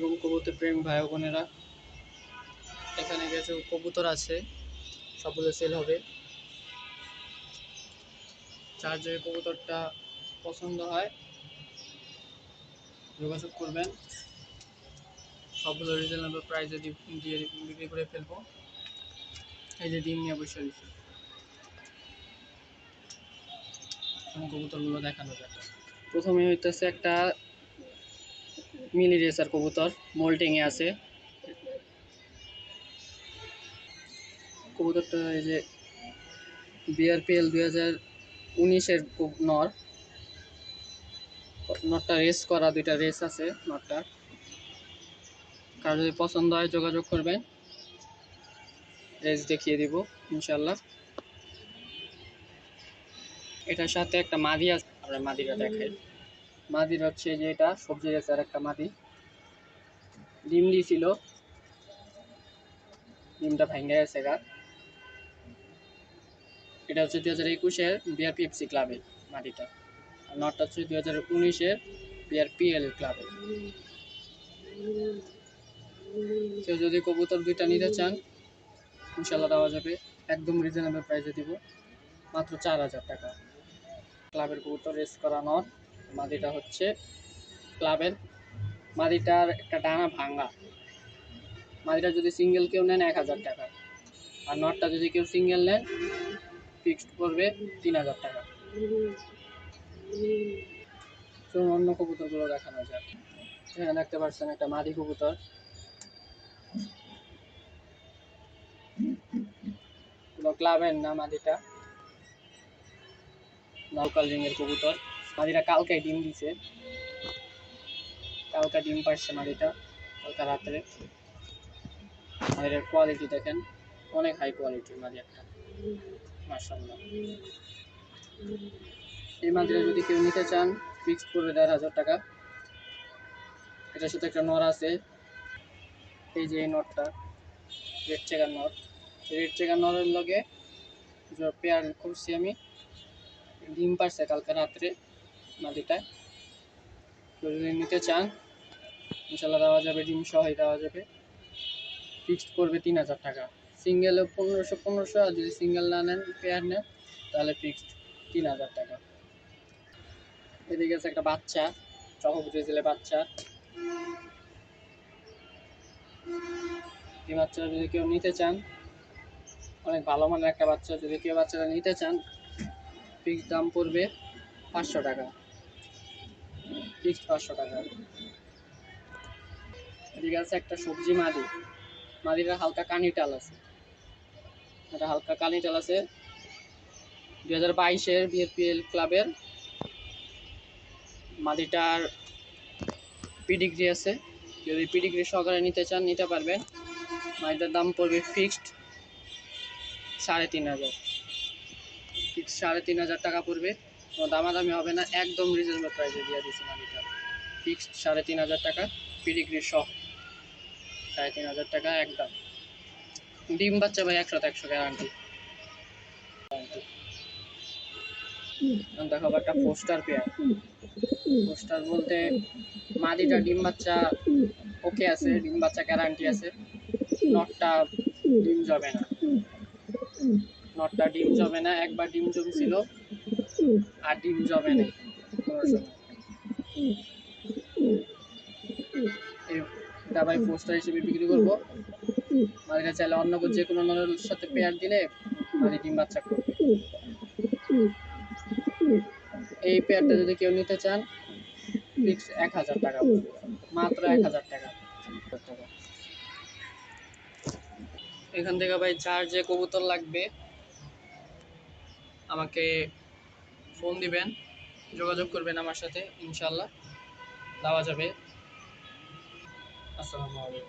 আসসালামাইকুম কবুতর প্রেম ভাই বোনেরা, এখানে কিছু কবুতর আছে, সবগুলো সেল হবে। যার যে কবুতরটা পছন্দ হয় যোগাযোগ করবেন। সবগুলো রিজনেবল প্রাইসে দিয়ে বিক্রি করে ফেলবো। এই যে ডিম নিয়ে বসে দিচ্ছি, কবুতরগুলো দেখানো যায়। প্রথমে হইতেছে একটা মিনি রেসার কবুতর, মোল্টিংয়ে আছে। কবুতরটা এই যে বিআরপিএল 2019-এর নটটা রেস করা, দুইটা রেস আছে নটটা। কার যদি পছন্দ হয় যোগাযোগ করবেন, রেস দেখিয়ে দিব ইনশাল্লাহ। এটার সাথে একটা মাদি আছে, আমরা মাদিটা দেখাই। মাদির হচ্ছে যে এটা সবজি রেসার একটা মাদি, ডিম দিয়েছিল, ডিমটা ভেঙে গেছে গা। এটা হচ্ছে 2021-এর বিআরপিএফসি ক্লাবের মাদিটা, আর নটটা হচ্ছে 2019-এর বিআরপিএল ক্লাবের। কেউ যদি কবুতর দুইটা নিতে চান ইনশাল্লাহ দেওয়া যাবে, একদম রিজনেবল প্রাইসে দিব, মাত্র 4000 টাকা। ক্লাবের কবুতর রেস করা নট, মাদিটা হচ্ছে ক্লাবের। মাদিটার একটা ডানা ভাঙা, মাদিটা যদি সিঙ্গেল কেউ নেন 1000 টাকা, আর নটটা যদি কেউ সিঙ্গেল নেন ফিক্সড করবে 3000 টাকা। অন্য কবুতরগুলো দেখানো যায়। এখানে দেখতে পাচ্ছেন একটা মাদি কবুতর, ক্লাবের না মাদিটা, নৌকাল রিংয়ের কবুতর। মাদিটা কালকে ডিম দিছে, কালকে ডিম পাচ্ছে মাদিটা, কালকে রাত্রে। মাদিটার কোয়ালিটি দেখেন, অনেক হাই কোয়ালিটির মাদি একটা, মাশাআল্লাহ। এই মাদিটা যদি কেউ নিতে চান ফিক্সড করবে 1500 টাকা। এটার সাথে একটা নর আছে, এই যে এই নটটা red checker nut. Red checker নরের লগে পেয়ার করছি আমি, ডিম পারছে কালকে রাত্রে মাদিটায়। কেউ যদি নিতে চান ইনশাল্লাহ দেওয়া যাবে, ডিম সহই দেওয়া যাবে। ফিক্সড করবে 3000 টাকা, সিঙ্গেলে 1500, আর যদি সিঙ্গেল না নেন পেয়ার নেন তাহলে ফিক্সড 3000 টাকা। এদিকে আছে একটা বাচ্চা, চকব্রেজিলের বাচ্চা। এই বাচ্চাটা যদি কেউ নিতে চান, অনেক ভালো মানের একটা বাচ্চা, যদি কেউ বাচ্চাটা নিতে চান ফিক্সড দাম পড়বে 500 টাকা, ফিক্সড 500 টাকা। এদিকে আছে একটা সবজি মাদি, মাদিটা হালকা কানিটাল আছে, এটা হালকা কানিটাল আছে। 2022-এর বিএপিএল ক্লাবের মাদিটার পিডিগ্রি আছে, যদি পিডিগ্রি সহকারে নিতে চান নিতে পারবেন। মাদিটার দাম পড়বে ফিক্সড 3500, ফিক্সড 3500 টাকা পড়বে, কোনো দামাদামি হবে না, একদম রিজনেবল প্রাইসে দিয়ে দিচ্ছি মাদিটা। ফিক্সড 3500 টাকা, পিডিগ্রি সহ 3500 টাকা একদম। ডিম বাচ্চা ভাই 100-100 গ্যারান্টি। দেখাবো একটা পোস্টার পেয়ার। পোস্টার বলতে মাদিটা ডিম বাচ্চা ওকে আছে, ডিম বাচ্চা গ্যারান্টি আছে। নটটা ডিম জমে না, নটটা ডিম জমে না, একবার ডিম জমছিল আর ডিম জমে নেই কোনো সময়। এটা ভাই পোস্টার হিসেবে বিক্রি করবো। মাদিটা চাইলে অন্য যে কোনো নরের সাথে পেয়ার দিলে মাদি ডিম বাচ্চা করবে। এই পেয়ারটা যদি কেউ নিতে চান ফিক্স 1000 টাকা, মাত্র 1000 টাকা। এখান থেকে ভাই যার যে কবুতর লাগবে আমাকে ফোন দিবেন, যোগাযোগ করবেন আমার সাথে, ইনশাল্লাহ দেওয়া যাবে। আসসালামু আলাইকুম।